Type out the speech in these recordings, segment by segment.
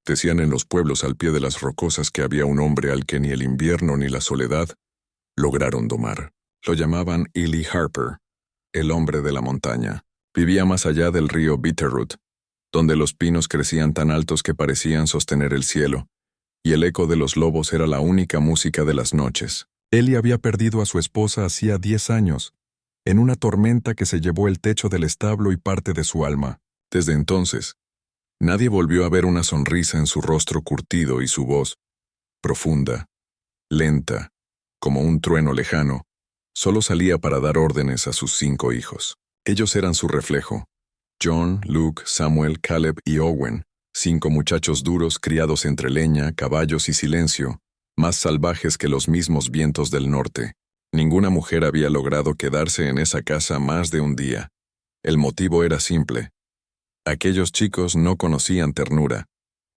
Decían en los pueblos al pie de las rocosas que había un hombre al que ni el invierno ni la soledad lograron domar. Lo llamaban Ely Harper, el hombre de la montaña. Vivía más allá del río Bitterroot, donde los pinos crecían tan altos que parecían sostener el cielo, y el eco de los lobos era la única música de las noches. Ely había perdido a su esposa hacía 10 años, en una tormenta que se llevó el techo del establo y parte de su alma. Desde entonces, nadie volvió a ver una sonrisa en su rostro curtido y su voz, profunda, lenta, como un trueno lejano, solo salía para dar órdenes a sus 5 hijos. Ellos eran su reflejo. John, Luke, Samuel, Caleb y Owen, 5 muchachos duros criados entre leña, caballos y silencio, más salvajes que los mismos vientos del norte. Ninguna mujer había logrado quedarse en esa casa más de un día. El motivo era simple. Aquellos chicos no conocían ternura.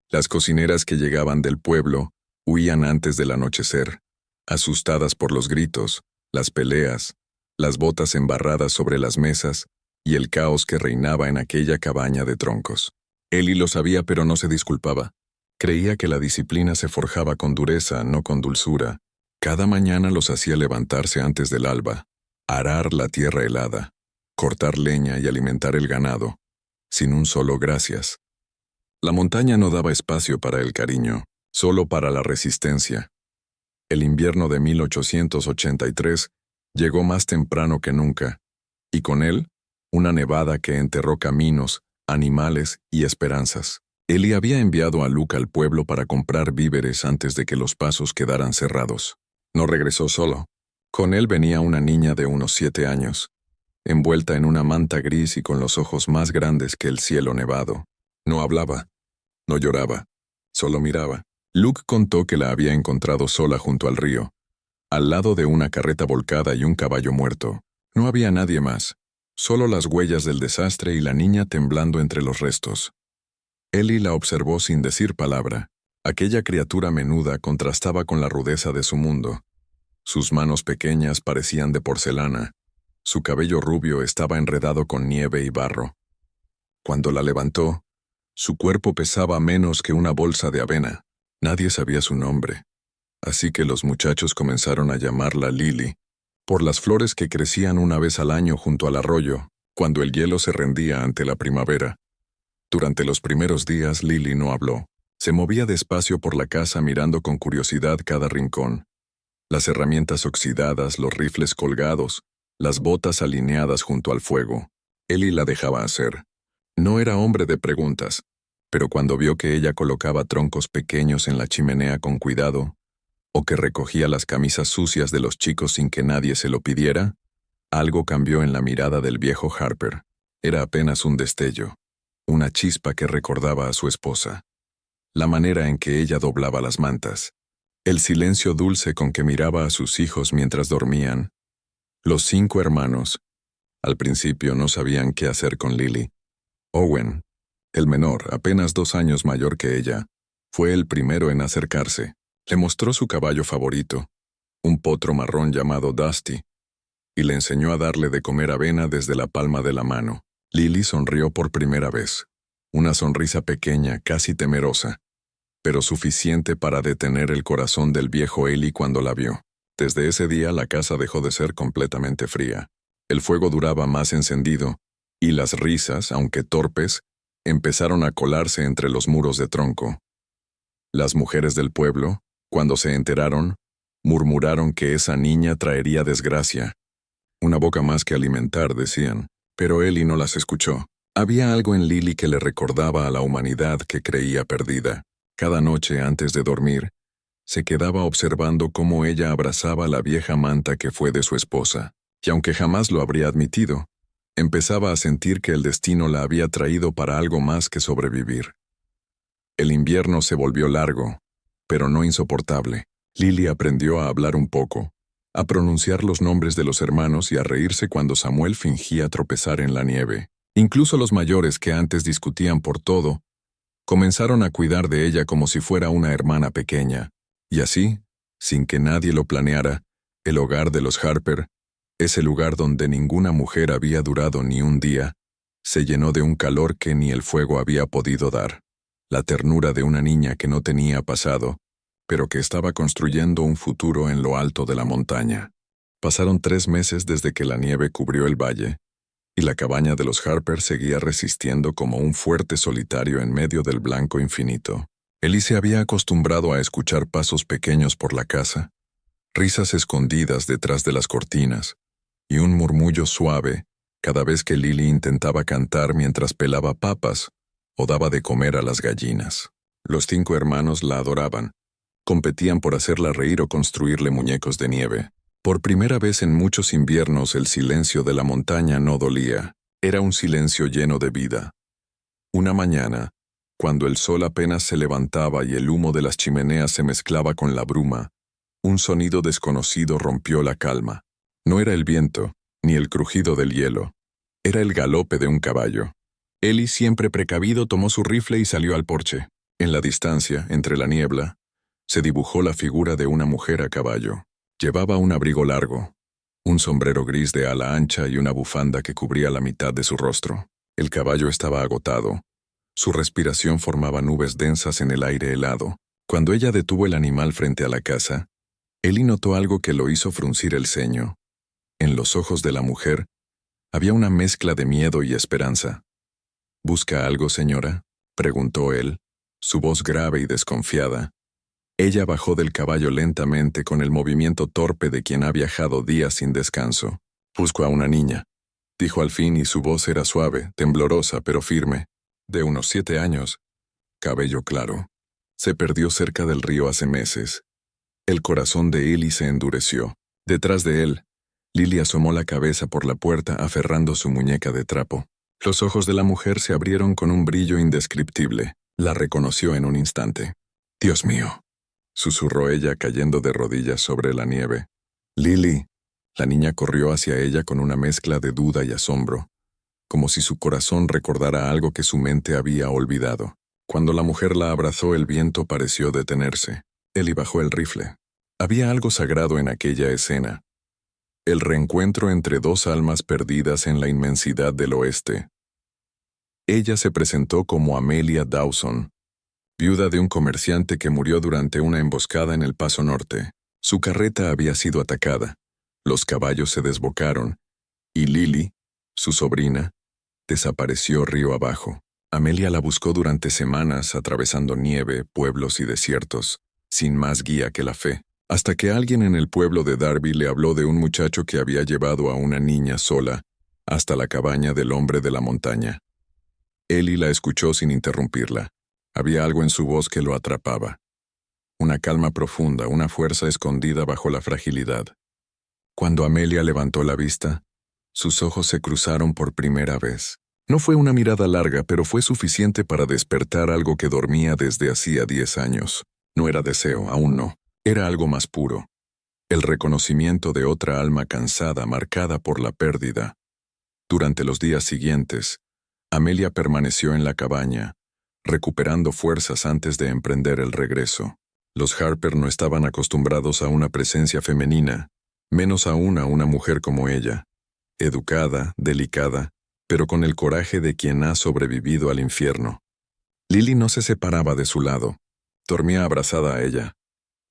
Las cocineras que llegaban del pueblo huían antes del anochecer, asustadas por los gritos, las peleas, las botas embarradas sobre las mesas y el caos que reinaba en aquella cabaña de troncos. Ely lo sabía, pero no se disculpaba. Creía que la disciplina se forjaba con dureza, no con dulzura. Cada mañana los hacía levantarse antes del alba, arar la tierra helada, cortar leña y alimentar el ganado, sin un solo gracias. La montaña no daba espacio para el cariño, solo para la resistencia. El invierno de 1883 llegó más temprano que nunca, y con él, una nevada que enterró caminos, animales y esperanzas. Ely había enviado a Luke al pueblo para comprar víveres antes de que los pasos quedaran cerrados. No regresó solo. Con él venía una niña de unos 7 años, envuelta en una manta gris y con los ojos más grandes que el cielo nevado. No hablaba, no lloraba, solo miraba. Luke contó que la había encontrado sola junto al río, al lado de una carreta volcada y un caballo muerto. No había nadie más, solo las huellas del desastre y la niña temblando entre los restos. Ely la observó sin decir palabra. Aquella criatura menuda contrastaba con la rudeza de su mundo. Sus manos pequeñas parecían de porcelana. Su cabello rubio estaba enredado con nieve y barro. Cuando la levantó, su cuerpo pesaba menos que una bolsa de avena. Nadie sabía su nombre, así que los muchachos comenzaron a llamarla Lily, por las flores que crecían una vez al año junto al arroyo, cuando el hielo se rendía ante la primavera. Durante los primeros días Lily no habló. Se movía despacio por la casa mirando con curiosidad cada rincón. Las herramientas oxidadas, los rifles colgados, las botas alineadas junto al fuego. Ely la dejaba hacer. No era hombre de preguntas, pero cuando vio que ella colocaba troncos pequeños en la chimenea con cuidado, o que recogía las camisas sucias de los chicos sin que nadie se lo pidiera, algo cambió en la mirada del viejo Harper. Era apenas un destello, una chispa que recordaba a su esposa. La manera en que ella doblaba las mantas, el silencio dulce con que miraba a sus hijos mientras dormían. Los 5 hermanos, al principio no sabían qué hacer con Lily. Owen, el menor, apenas 2 años mayor que ella, fue el primero en acercarse. Le mostró su caballo favorito, un potro marrón llamado Dusty, y le enseñó a darle de comer avena desde la palma de la mano. Lily sonrió por primera vez. Una sonrisa pequeña, casi temerosa, pero suficiente para detener el corazón del viejo Ely cuando la vio. Desde ese día la casa dejó de ser completamente fría. El fuego duraba más encendido, y las risas, aunque torpes, empezaron a colarse entre los muros de tronco. Las mujeres del pueblo, cuando se enteraron, murmuraron que esa niña traería desgracia. Una boca más que alimentar, decían, pero Ely no las escuchó. Había algo en Lily que le recordaba a la humanidad que creía perdida. Cada noche antes de dormir, se quedaba observando cómo ella abrazaba la vieja manta que fue de su esposa, y aunque jamás lo habría admitido, empezaba a sentir que el destino la había traído para algo más que sobrevivir. El invierno se volvió largo, pero no insoportable. Lily aprendió a hablar un poco, a pronunciar los nombres de los hermanos y a reírse cuando Samuel fingía tropezar en la nieve. Incluso los mayores que antes discutían por todo, comenzaron a cuidar de ella como si fuera una hermana pequeña. Y así, sin que nadie lo planeara, el hogar de los Harper, ese lugar donde ninguna mujer había durado ni un día, se llenó de un calor que ni el fuego había podido dar. la ternura de una niña que no tenía pasado, pero que estaba construyendo un futuro en lo alto de la montaña. Pasaron 3 meses desde que la nieve cubrió el valle, y la cabaña de los Harper seguía resistiendo como un fuerte solitario en medio del blanco infinito. Ellie se había acostumbrado a escuchar pasos pequeños por la casa, risas escondidas detrás de las cortinas, y un murmullo suave cada vez que Lily intentaba cantar mientras pelaba papas o daba de comer a las gallinas. Los 5 hermanos la adoraban, competían por hacerla reír o construirle muñecos de nieve. Por primera vez en muchos inviernos el silencio de la montaña no dolía, era un silencio lleno de vida. Una mañana, cuando el sol apenas se levantaba y el humo de las chimeneas se mezclaba con la bruma, un sonido desconocido rompió la calma. No era el viento, ni el crujido del hielo. Era el galope de un caballo. Ellie, siempre precavido, tomó su rifle y salió al porche. En la distancia, entre la niebla, se dibujó la figura de una mujer a caballo. Llevaba un abrigo largo, un sombrero gris de ala ancha y una bufanda que cubría la mitad de su rostro. El caballo estaba agotado. Su respiración formaba nubes densas en el aire helado. Cuando ella detuvo el animal frente a la casa, Ellie notó algo que lo hizo fruncir el ceño. En los ojos de la mujer había una mezcla de miedo y esperanza. ¿Busca algo, señora?, preguntó él, su voz grave y desconfiada. Ella bajó del caballo lentamente con el movimiento torpe de quien ha viajado días sin descanso. «Busco a una niña», dijo al fin y su voz era suave, temblorosa pero firme. De unos 7 años, cabello claro. Se perdió cerca del río hace meses. El corazón de Ellie se endureció. Detrás de él, Lily asomó la cabeza por la puerta aferrando su muñeca de trapo. Los ojos de la mujer se abrieron con un brillo indescriptible. La reconoció en un instante. «Dios mío», susurró ella cayendo de rodillas sobre la nieve. «Lily». La niña corrió hacia ella con una mezcla de duda y asombro, como si su corazón recordara algo que su mente había olvidado. Cuando la mujer la abrazó, el viento pareció detenerse. Ellie bajó el rifle. Había algo sagrado en aquella escena. El reencuentro entre 2 almas perdidas en la inmensidad del oeste. Ella se presentó como Amelia Dawson, viuda de un comerciante que murió durante una emboscada en el Paso Norte. Su carreta había sido atacada, los caballos se desbocaron, y Lily, su sobrina, desapareció río abajo. Amelia la buscó durante semanas atravesando nieve, pueblos y desiertos, sin más guía que la fe, hasta que alguien en el pueblo de Darby le habló de un muchacho que había llevado a una niña sola hasta la cabaña del hombre de la montaña. Ellie la escuchó sin interrumpirla. Había algo en su voz que lo atrapaba. Una calma profunda, una fuerza escondida bajo la fragilidad. Cuando Amelia levantó la vista, sus ojos se cruzaron por primera vez. No fue una mirada larga, pero fue suficiente para despertar algo que dormía desde hacía 10 años. No era deseo, aún no. Era algo más puro. El reconocimiento de otra alma cansada, marcada por la pérdida. Durante los días siguientes, Amelia permaneció en la cabaña, recuperando fuerzas antes de emprender el regreso. Los Harper no estaban acostumbrados a una presencia femenina, menos aún a una mujer como ella, educada, delicada, pero con el coraje de quien ha sobrevivido al infierno. Lily no se separaba de su lado. Dormía abrazada a ella.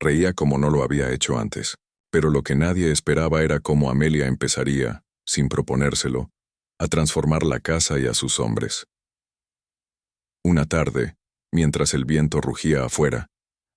Reía como no lo había hecho antes. Pero lo que nadie esperaba era cómo Amelia empezaría, sin proponérselo, a transformar la casa y a sus hombres. Una tarde, mientras el viento rugía afuera,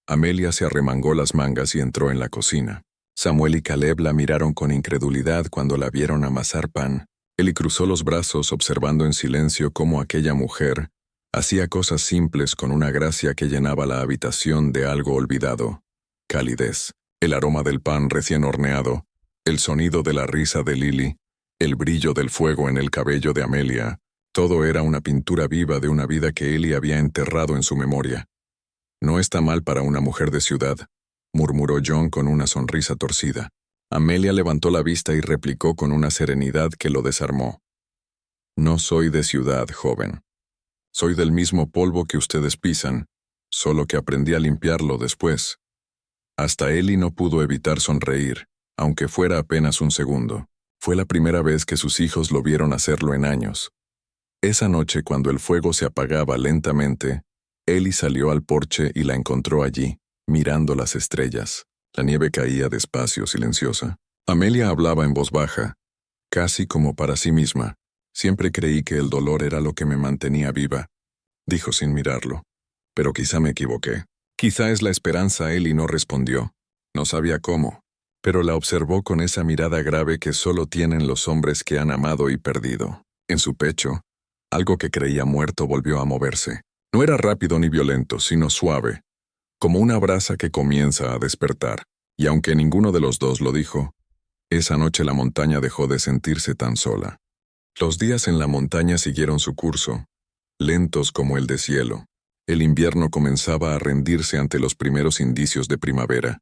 Amelia se arremangó las mangas y entró en la cocina. Samuel y Caleb la miraron con incredulidad cuando la vieron amasar pan. Ellie cruzó los brazos observando en silencio cómo aquella mujer hacía cosas simples con una gracia que llenaba la habitación de algo olvidado. Calidez, el aroma del pan recién horneado, el sonido de la risa de Lily, el brillo del fuego en el cabello de Amelia, todo era una pintura viva de una vida que Ellie había enterrado en su memoria. «No está mal para una mujer de ciudad», murmuró John con una sonrisa torcida. Amelia levantó la vista y replicó con una serenidad que lo desarmó. «No soy de ciudad, joven. Soy del mismo polvo que ustedes pisan, solo que aprendí a limpiarlo después». Hasta Ellie no pudo evitar sonreír, aunque fuera apenas un segundo. Fue la primera vez que sus hijos lo vieron hacerlo en años. Esa noche, cuando el fuego se apagaba lentamente, Ellie salió al porche y la encontró allí, mirando las estrellas. La nieve caía despacio, silenciosa. Amelia hablaba en voz baja, casi como para sí misma. Siempre creí que el dolor era lo que me mantenía viva, dijo sin mirarlo. Pero quizá me equivoqué. Quizá es la esperanza. Ellie no respondió. No sabía cómo, pero la observó con esa mirada grave que solo tienen los hombres que han amado y perdido. En su pecho, algo que creía muerto volvió a moverse. No era rápido ni violento, sino suave, como una brasa que comienza a despertar. Y aunque ninguno de los dos lo dijo, esa noche la montaña dejó de sentirse tan sola. Los días en la montaña siguieron su curso, lentos como el deshielo. El invierno comenzaba a rendirse ante los primeros indicios de primavera.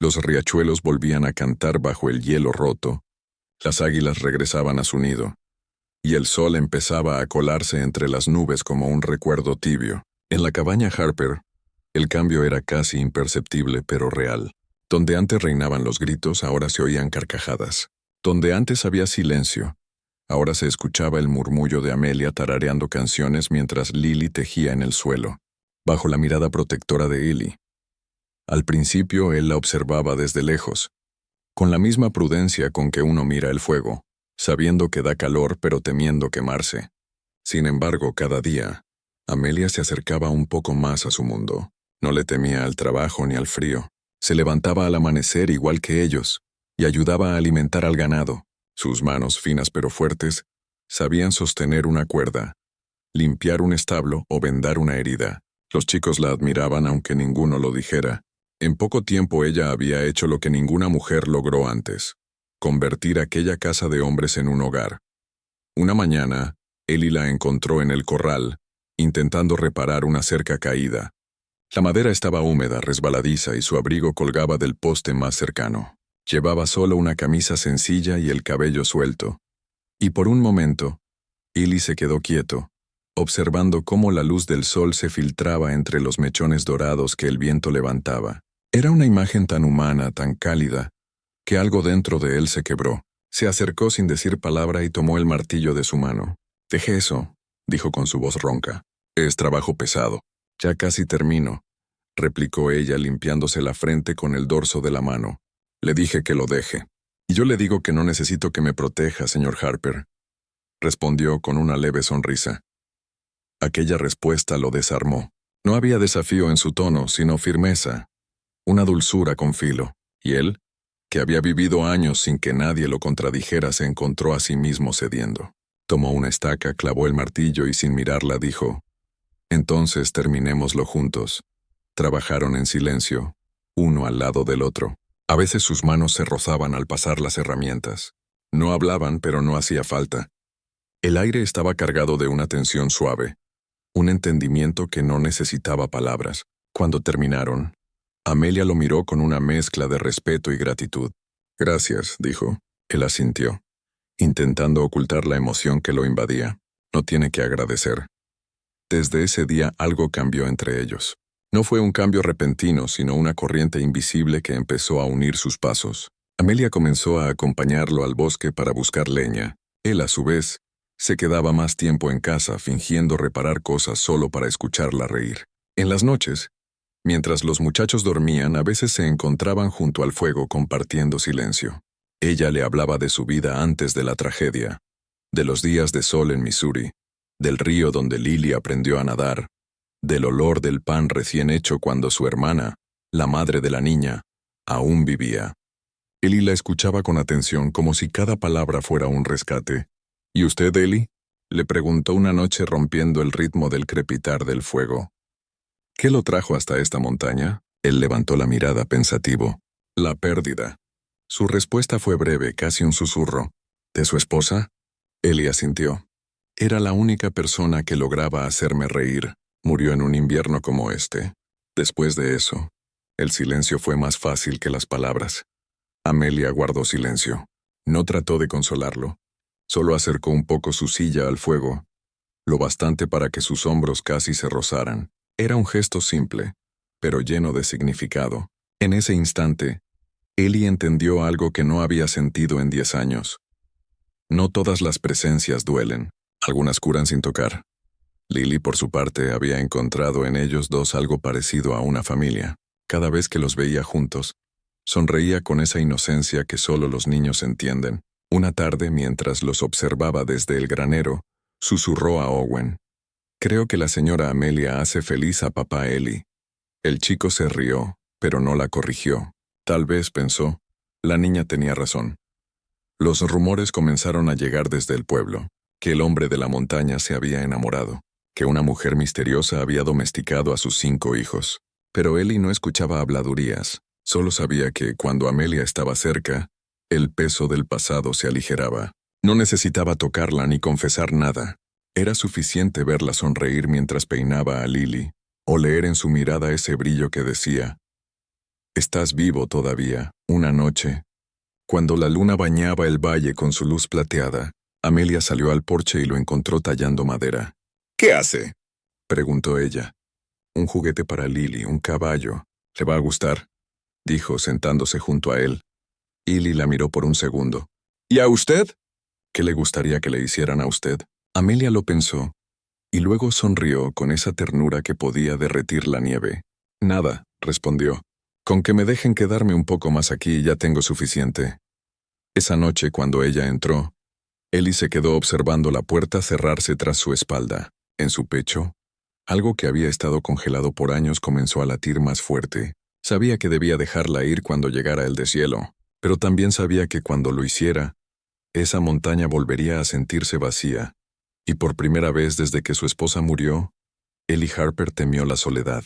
Los riachuelos volvían a cantar bajo el hielo roto, las águilas regresaban a su nido, y el sol empezaba a colarse entre las nubes como un recuerdo tibio. En la cabaña Harper, el cambio era casi imperceptible pero real. Donde antes reinaban los gritos, ahora se oían carcajadas. Donde antes había silencio, ahora se escuchaba el murmullo de Amelia tarareando canciones mientras Lily tejía en el suelo, bajo la mirada protectora de Ellie. Al principio él la observaba desde lejos, con la misma prudencia con que uno mira el fuego, sabiendo que da calor pero temiendo quemarse. Sin embargo, cada día, Amelia se acercaba un poco más a su mundo. No le temía al trabajo ni al frío. Se levantaba al amanecer igual que ellos, y ayudaba a alimentar al ganado. Sus manos, finas pero fuertes, sabían sostener una cuerda, limpiar un establo o vendar una herida. Los chicos la admiraban aunque ninguno lo dijera. En poco tiempo ella había hecho lo que ninguna mujer logró antes: convertir aquella casa de hombres en un hogar. Una mañana, Ellie la encontró en el corral, intentando reparar una cerca caída. La madera estaba húmeda, resbaladiza, y su abrigo colgaba del poste más cercano. Llevaba solo una camisa sencilla y el cabello suelto. Y por un momento, Ellie se quedó quieto, observando cómo la luz del sol se filtraba entre los mechones dorados que el viento levantaba. Era una imagen tan humana, tan cálida, que algo dentro de él se quebró. Se acercó sin decir palabra y tomó el martillo de su mano. «Deje eso», dijo con su voz ronca. «Es trabajo pesado». «Ya casi termino», replicó ella limpiándose la frente con el dorso de la mano. «Le dije que lo deje». «Y yo le digo que no necesito que me proteja, señor Harper», respondió con una leve sonrisa. Aquella respuesta lo desarmó. No había desafío en su tono, sino firmeza, una dulzura con filo. Y él, que había vivido años sin que nadie lo contradijera, se encontró a sí mismo cediendo. Tomó una estaca, clavó el martillo y sin mirarla dijo: «Entonces terminémoslo juntos». Trabajaron en silencio, uno al lado del otro. A veces sus manos se rozaban al pasar las herramientas. No hablaban, pero no hacía falta. El aire estaba cargado de una tensión suave, un entendimiento que no necesitaba palabras. Cuando terminaron, Amelia lo miró con una mezcla de respeto y gratitud. «Gracias», dijo. Él asintió, intentando ocultar la emoción que lo invadía. «No tiene que agradecer». Desde ese día algo cambió entre ellos. No fue un cambio repentino, sino una corriente invisible que empezó a unir sus pasos. Amelia comenzó a acompañarlo al bosque para buscar leña. Él, a su vez, se quedaba más tiempo en casa fingiendo reparar cosas solo para escucharla reír. En las noches, mientras los muchachos dormían, a veces se encontraban junto al fuego compartiendo silencio. Ella le hablaba de su vida antes de la tragedia, de los días de sol en Missouri, del río donde Lily aprendió a nadar, del olor del pan recién hecho cuando su hermana, la madre de la niña, aún vivía. Ellie la escuchaba con atención, como si cada palabra fuera un rescate. «¿Y usted, Ellie?», le preguntó una noche rompiendo el ritmo del crepitar del fuego. «¿Qué lo trajo hasta esta montaña?». Él levantó la mirada pensativo. «La pérdida». Su respuesta fue breve, casi un susurro. «¿De su esposa?». Ellie asintió. «Era la única persona que lograba hacerme reír. Murió en un invierno como este». Después de eso, el silencio fue más fácil que las palabras. Amelia guardó silencio. No trató de consolarlo. Solo acercó un poco su silla al fuego, lo bastante para que sus hombros casi se rozaran. Era un gesto simple, pero lleno de significado. En ese instante, Ellie entendió algo que no había sentido en 10 años. No todas las presencias duelen. Algunas curan sin tocar. Lily, por su parte, había encontrado en ellos dos algo parecido a una familia. Cada vez que los veía juntos, sonreía con esa inocencia que solo los niños entienden. Una tarde, mientras los observaba desde el granero, susurró a Owen: «Creo que la señora Amelia hace feliz a papá Eli». El chico se rió, pero no la corrigió. Tal vez, pensó, la niña tenía razón. Los rumores comenzaron a llegar desde el pueblo, que el hombre de la montaña se había enamorado, que una mujer misteriosa había domesticado a sus 5 hijos. Pero Eli no escuchaba habladurías, solo sabía que, cuando Amelia estaba cerca, el peso del pasado se aligeraba. No necesitaba tocarla ni confesar nada. Era suficiente verla sonreír mientras peinaba a Lily, o leer en su mirada ese brillo que decía: «Estás vivo todavía». Una noche, cuando la luna bañaba el valle con su luz plateada, Amelia salió al porche y lo encontró tallando madera. «¿Qué hace?», preguntó ella. «Un juguete para Lily, un caballo. ¿Le va a gustar?», dijo, sentándose junto a él. Lily la miró por un segundo. «¿Y a usted?». «¿Qué le gustaría que le hicieran a usted?». Amelia lo pensó, y luego sonrió con esa ternura que podía derretir la nieve. «Nada», respondió. «Con que me dejen quedarme un poco más aquí ya tengo suficiente». Esa noche, cuando ella entró, Eli se quedó observando la puerta cerrarse tras su espalda. En su pecho, algo que había estado congelado por años comenzó a latir más fuerte. Sabía que debía dejarla ir cuando llegara el deshielo, pero también sabía que cuando lo hiciera, esa montaña volvería a sentirse vacía. Y por primera vez desde que su esposa murió, Eli Harper temió la soledad.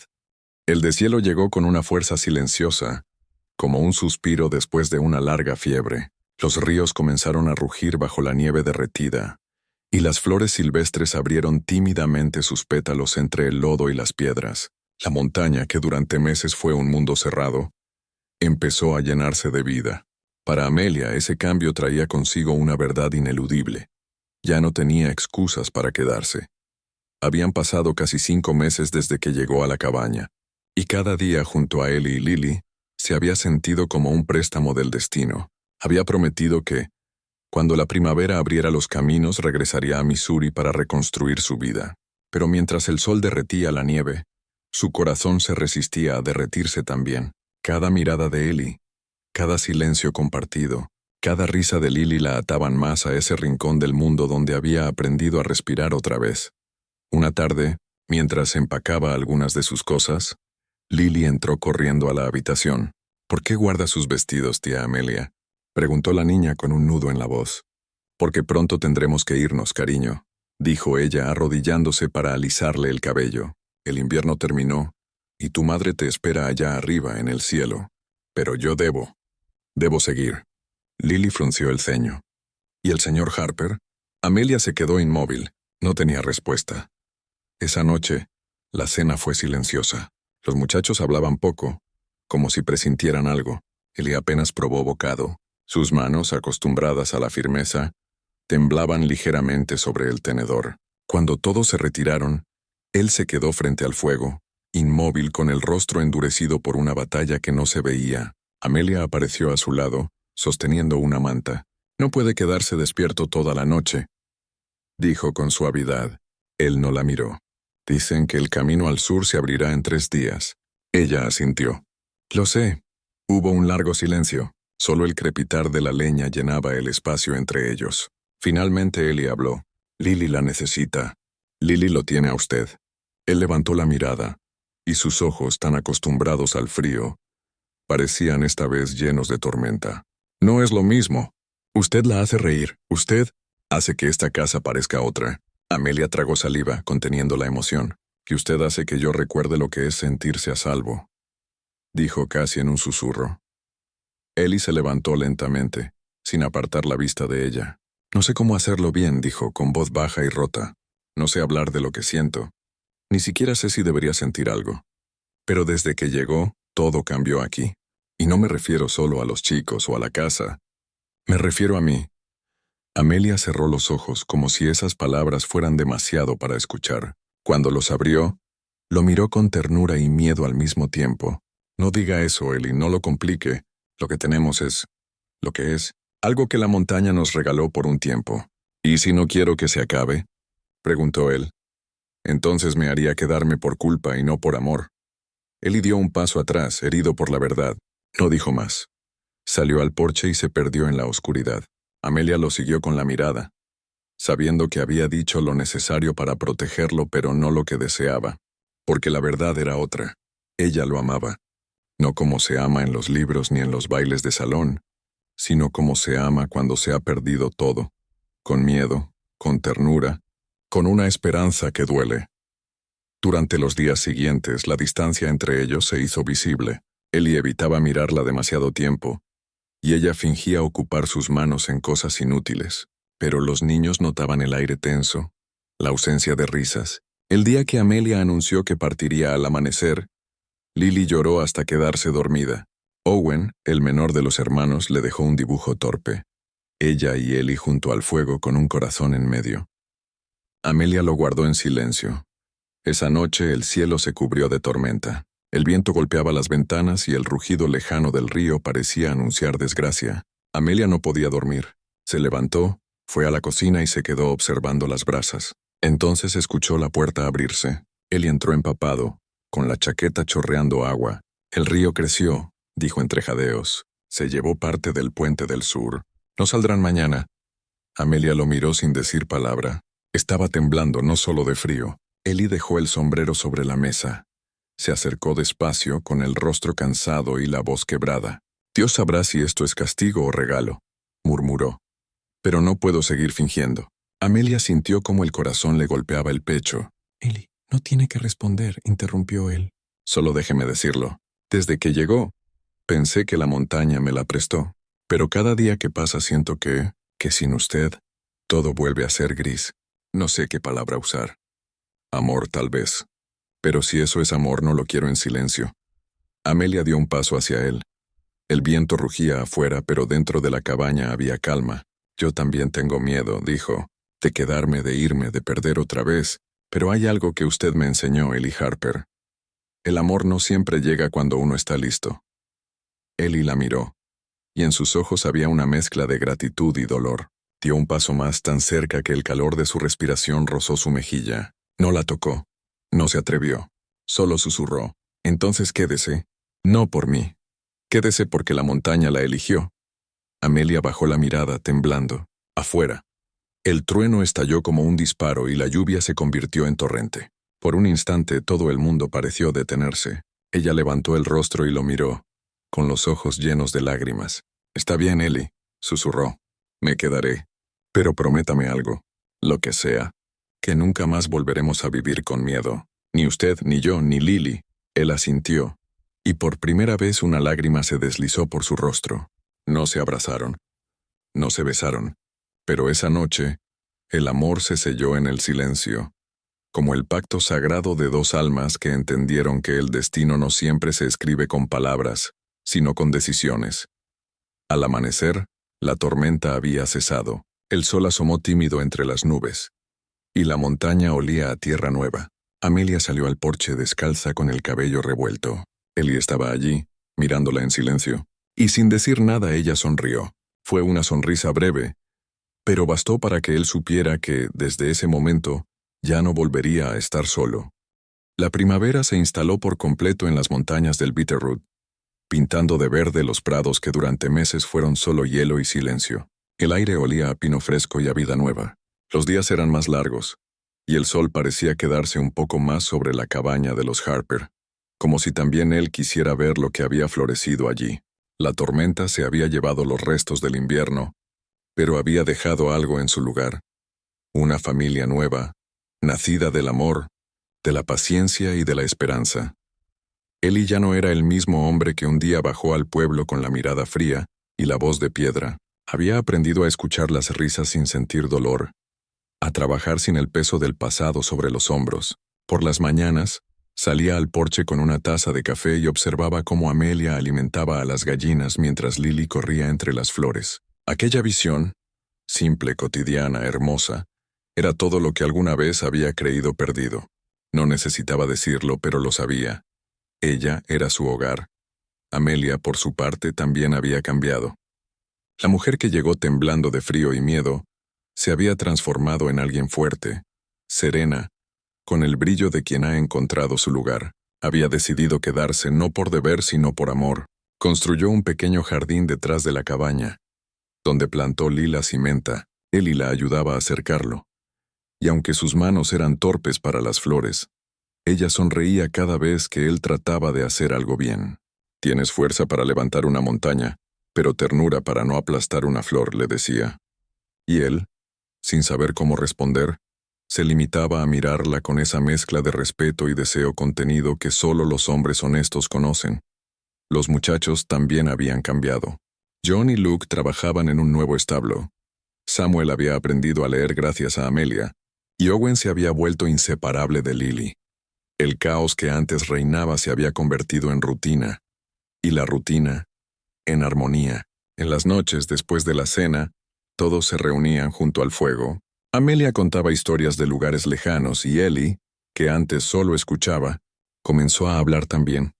El deshielo llegó con una fuerza silenciosa, como un suspiro después de una larga fiebre. Los ríos comenzaron a rugir bajo la nieve derretida, y las flores silvestres abrieron tímidamente sus pétalos entre el lodo y las piedras. La montaña, que durante meses fue un mundo cerrado, empezó a llenarse de vida. Para Amelia, ese cambio traía consigo una verdad ineludible. Ya no tenía excusas para quedarse. Habían pasado casi 5 meses desde que llegó a la cabaña, y cada día junto a él y Lily se había sentido como un préstamo del destino. Había prometido que, cuando la primavera abriera los caminos, regresaría a Missouri para reconstruir su vida. Pero mientras el sol derretía la nieve, su corazón se resistía a derretirse también. Cada mirada de Eli, cada silencio compartido, cada risa de Lily la ataban más a ese rincón del mundo donde había aprendido a respirar otra vez. Una tarde, mientras empacaba algunas de sus cosas, Lily entró corriendo a la habitación. «¿Por qué guarda sus vestidos, tía Amelia?», preguntó la niña con un nudo en la voz. «Porque pronto tendremos que irnos, cariño», dijo ella arrodillándose para alisarle el cabello. «El invierno terminó, y tu madre te espera allá arriba en el cielo. Pero yo debo seguir». Lily frunció el ceño. «¿Y el señor Harper?». Amelia se quedó inmóvil. No tenía respuesta. Esa noche, la cena fue silenciosa. Los muchachos hablaban poco, como si presintieran algo. Eli apenas probó bocado. Sus manos, acostumbradas a la firmeza, temblaban ligeramente sobre el tenedor. Cuando todos se retiraron, él se quedó frente al fuego, inmóvil, con el rostro endurecido por una batalla que no se veía. Amelia apareció a su lado, sosteniendo una manta. «No puede quedarse despierto toda la noche», dijo con suavidad. Él no la miró. «Dicen que el camino al sur se abrirá en 3 días». Ella asintió. «Lo sé». Hubo un largo silencio. Solo el crepitar de la leña llenaba el espacio entre ellos. Finalmente Eli habló. «Lily la necesita. Lily lo tiene a usted». Él levantó la mirada, y sus ojos, tan acostumbrados al frío, parecían esta vez llenos de tormenta. «No es lo mismo. Usted la hace reír. Usted hace que esta casa parezca otra». Amelia tragó saliva, conteniendo la emoción. «Que usted hace que yo recuerde lo que es sentirse a salvo», dijo casi en un susurro. Eli se levantó lentamente, sin apartar la vista de ella. «No sé cómo hacerlo bien», dijo, con voz baja y rota. «No sé hablar de lo que siento. Ni siquiera sé si debería sentir algo. Pero desde que llegó, todo cambió aquí. Y no me refiero solo a los chicos o a la casa. Me refiero a mí». Amelia cerró los ojos como si esas palabras fueran demasiado para escuchar. Cuando los abrió, lo miró con ternura y miedo al mismo tiempo. «No diga eso, Eli, no lo complique. Lo que tenemos es lo que es, algo que la montaña nos regaló por un tiempo». «¿Y si no quiero que se acabe?», preguntó él. Entonces me haría quedarme por culpa y no por amor. Él dio un paso atrás, herido por la verdad. No dijo más. Salió al porche y se perdió en la oscuridad. Amelia lo siguió con la mirada, sabiendo que había dicho lo necesario para protegerlo, pero no lo que deseaba, porque la verdad era otra. Ella lo amaba, no como se ama en los libros ni en los bailes de salón, sino como se ama cuando se ha perdido todo, con miedo, con ternura, con una esperanza que duele. Durante los días siguientes, la distancia entre ellos se hizo visible. Ellie evitaba mirarla demasiado tiempo, y ella fingía ocupar sus manos en cosas inútiles. Pero los niños notaban el aire tenso, la ausencia de risas. El día que Amelia anunció que partiría al amanecer, Lily lloró hasta quedarse dormida. Owen, el menor de los hermanos, le dejó un dibujo torpe. Ella y Ellie junto al fuego con un corazón en medio. Amelia lo guardó en silencio. Esa noche el cielo se cubrió de tormenta. El viento golpeaba las ventanas y el rugido lejano del río parecía anunciar desgracia. Amelia no podía dormir. Se levantó, fue a la cocina y se quedó observando las brasas. Entonces escuchó la puerta abrirse. Él entró empapado, con la chaqueta chorreando agua. El río creció, dijo entre jadeos. Se llevó parte del puente del sur. No saldrán mañana. Amelia lo miró sin decir palabra. Estaba temblando no solo de frío. Ellie dejó el sombrero sobre la mesa. Se acercó despacio, con el rostro cansado y la voz quebrada. Dios sabrá si esto es castigo o regalo, murmuró. Pero no puedo seguir fingiendo. Amelia sintió como el corazón le golpeaba el pecho. Ellie, no tiene que responder, interrumpió él. Solo déjeme decirlo. Desde que llegó, pensé que la montaña me la prestó. Pero cada día que pasa siento que sin usted, todo vuelve a ser gris. No sé qué palabra usar. Amor, tal vez. Pero si eso es amor, no lo quiero en silencio. Amelia dio un paso hacia él. El viento rugía afuera, pero dentro de la cabaña había calma. Yo también tengo miedo, dijo, de quedarme, de irme, de perder otra vez. Pero hay algo que usted me enseñó, Ellie Harper. El amor no siempre llega cuando uno está listo. Ellie la miró, y en sus ojos había una mezcla de gratitud y dolor. Dio un paso más, tan cerca que el calor de su respiración rozó su mejilla. No la tocó. No se atrevió. Solo susurró. Entonces quédese. No por mí. Quédese porque la montaña la eligió. Amelia bajó la mirada, temblando. Afuera. El trueno estalló como un disparo y la lluvia se convirtió en torrente. Por un instante todo el mundo pareció detenerse. Ella levantó el rostro y lo miró, con los ojos llenos de lágrimas. Está bien, Ellie, susurró. Me quedaré. Pero prométame algo. Lo que sea. Que nunca más volveremos a vivir con miedo. Ni usted, ni yo, ni Lily. Él asintió, y por primera vez una lágrima se deslizó por su rostro. No se abrazaron. No se besaron. Pero esa noche, el amor se selló en el silencio, como el pacto sagrado de dos almas que entendieron que el destino no siempre se escribe con palabras, sino con decisiones. Al amanecer, la tormenta había cesado. El sol asomó tímido entre las nubes, y la montaña olía a tierra nueva. Amelia salió al porche descalza con el cabello revuelto. Ellie estaba allí, mirándola en silencio, y sin decir nada ella sonrió. Fue una sonrisa breve, pero bastó para que él supiera que, desde ese momento, ya no volvería a estar solo. La primavera se instaló por completo en las montañas del Bitterroot, pintando de verde los prados que durante meses fueron solo hielo y silencio. El aire olía a pino fresco y a vida nueva. Los días eran más largos, y el sol parecía quedarse un poco más sobre la cabaña de los Harper, como si también él quisiera ver lo que había florecido allí. La tormenta se había llevado los restos del invierno, pero había dejado algo en su lugar. Una familia nueva, nacida del amor, de la paciencia y de la esperanza. Ellie ya no era el mismo hombre que un día bajó al pueblo con la mirada fría y la voz de piedra. Había aprendido a escuchar las risas sin sentir dolor, a trabajar sin el peso del pasado sobre los hombros. Por las mañanas, salía al porche con una taza de café y observaba cómo Amelia alimentaba a las gallinas mientras Lily corría entre las flores. Aquella visión, simple, cotidiana, hermosa, era todo lo que alguna vez había creído perdido. No necesitaba decirlo, pero lo sabía. Ella era su hogar. Amelia, por su parte, también había cambiado. La mujer que llegó temblando de frío y miedo se había transformado en alguien fuerte, serena, con el brillo de quien ha encontrado su lugar. Había decidido quedarse no por deber sino por amor. Construyó un pequeño jardín detrás de la cabaña, donde plantó lilas y menta. Ellie la ayudaba a cercarlo. Y aunque sus manos eran torpes para las flores, ella sonreía cada vez que él trataba de hacer algo bien. «Tienes fuerza para levantar una montaña, pero ternura para no aplastar una flor», le decía. Y él, sin saber cómo responder, se limitaba a mirarla con esa mezcla de respeto y deseo contenido que solo los hombres honestos conocen. Los muchachos también habían cambiado. John y Luke trabajaban en un nuevo establo. Samuel había aprendido a leer gracias a Amelia, y Owen se había vuelto inseparable de Lily. El caos que antes reinaba se había convertido en rutina, y la rutina, en armonía. En las noches, después de la cena, todos se reunían junto al fuego. Amelia contaba historias de lugares lejanos y Ellie, que antes solo escuchaba, comenzó a hablar también.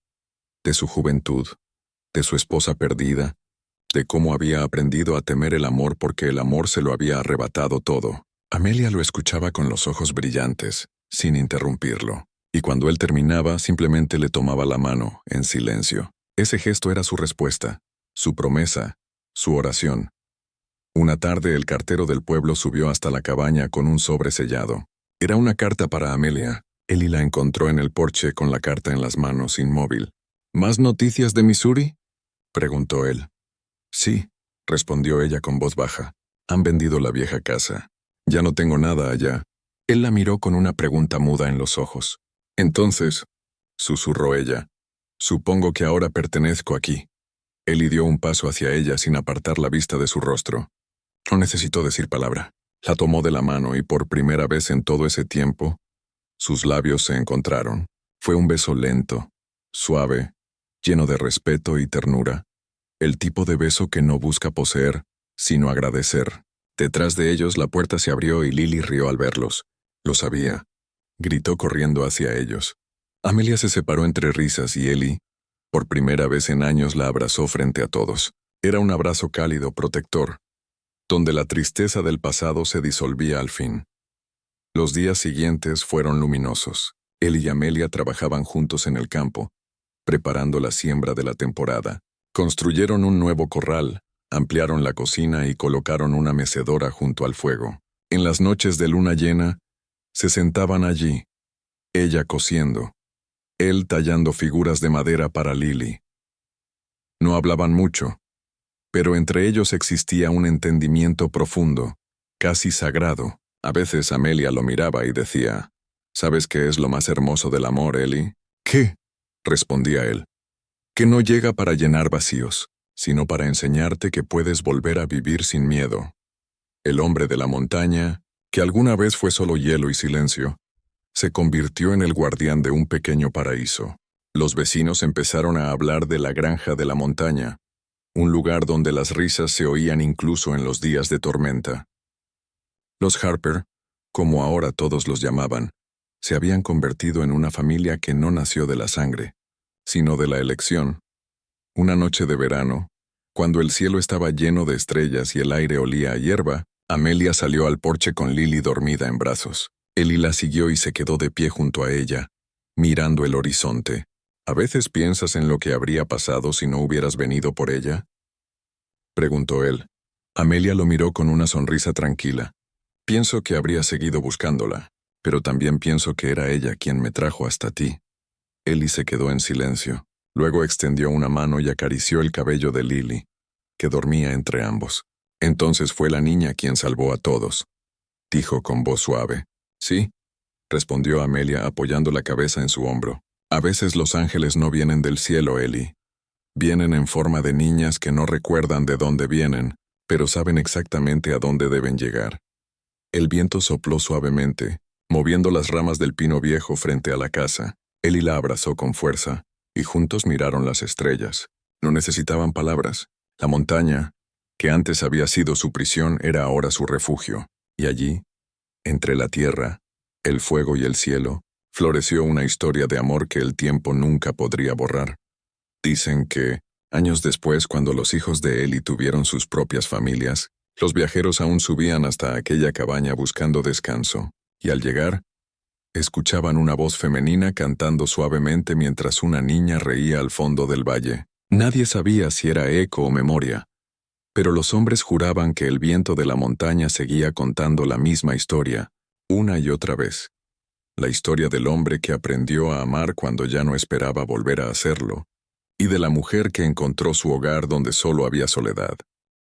De su juventud, de su esposa perdida, de cómo había aprendido a temer el amor porque el amor se lo había arrebatado todo. Amelia lo escuchaba con los ojos brillantes, sin interrumpirlo, y cuando él terminaba simplemente le tomaba la mano, en silencio. Ese gesto era su respuesta, su promesa, su oración. Una tarde el cartero del pueblo subió hasta la cabaña con un sobre sellado. Era una carta para Amelia. Ellie la encontró en el porche con la carta en las manos, inmóvil. «¿Más noticias de Missouri?», preguntó él. «Sí», respondió ella con voz baja. «Han vendido la vieja casa. Ya no tengo nada allá». Él la miró con una pregunta muda en los ojos. «Entonces», susurró ella, «supongo que ahora pertenezco aquí». Ellie dio un paso hacia ella sin apartar la vista de su rostro. No necesitó decir palabra. La tomó de la mano y por primera vez en todo ese tiempo, sus labios se encontraron. Fue un beso lento, suave, lleno de respeto y ternura. El tipo de beso que no busca poseer, sino agradecer. Detrás de ellos la puerta se abrió y Lily rió al verlos. Lo sabía. Gritó corriendo hacia ellos. Amelia se separó entre risas y Ellie, por primera vez en años, la abrazó frente a todos. Era un abrazo cálido, protector, donde la tristeza del pasado se disolvía al fin. Los días siguientes fueron luminosos. Él y Amelia trabajaban juntos en el campo, preparando la siembra de la temporada. Construyeron un nuevo corral, ampliaron la cocina y colocaron una mecedora junto al fuego. En las noches de luna llena, se sentaban allí, ella cosiendo, él tallando figuras de madera para Lily. No hablaban mucho, pero entre ellos existía un entendimiento profundo, casi sagrado. A veces Amelia lo miraba y decía, «¿Sabes qué es lo más hermoso del amor, Ellie?» «¿Qué?», respondía él. «Que no llega para llenar vacíos, sino para enseñarte que puedes volver a vivir sin miedo». El hombre de la montaña, que alguna vez fue solo hielo y silencio, se convirtió en el guardián de un pequeño paraíso. Los vecinos empezaron a hablar de la granja de la montaña, un lugar donde las risas se oían incluso en los días de tormenta. Los Harper, como ahora todos los llamaban, se habían convertido en una familia que no nació de la sangre, sino de la elección. Una noche de verano, cuando el cielo estaba lleno de estrellas y el aire olía a hierba, Amelia salió al porche con Lily dormida en brazos. Ellie la siguió y se quedó de pie junto a ella, mirando el horizonte. «¿A veces piensas en lo que habría pasado si no hubieras venido por ella?», preguntó él. Amelia lo miró con una sonrisa tranquila. «Pienso que habría seguido buscándola, pero también pienso que era ella quien me trajo hasta ti». Ellie se quedó en silencio. Luego extendió una mano y acarició el cabello de Lily, que dormía entre ambos. «Entonces fue la niña quien salvó a todos», dijo con voz suave. «Sí», respondió Amelia apoyando la cabeza en su hombro. «A veces los ángeles no vienen del cielo, Ellie. Vienen en forma de niñas que no recuerdan de dónde vienen, pero saben exactamente a dónde deben llegar». El viento sopló suavemente, moviendo las ramas del pino viejo frente a la casa. Ellie la abrazó con fuerza, y juntos miraron las estrellas. No necesitaban palabras. La montaña, que antes había sido su prisión, era ahora su refugio. Y allí, entre la tierra, el fuego y el cielo, floreció una historia de amor que el tiempo nunca podría borrar. Dicen que, años después, cuando los hijos de Ellie tuvieron sus propias familias, los viajeros aún subían hasta aquella cabaña buscando descanso, y al llegar, Escuchaban una voz femenina cantando suavemente mientras una niña reía al fondo del valle. Nadie sabía si era eco o memoria, pero los hombres juraban que el viento de la montaña seguía contando la misma historia, una y otra vez. La historia del hombre que aprendió a amar cuando ya no esperaba volver a hacerlo, y de la mujer que encontró su hogar donde solo había soledad.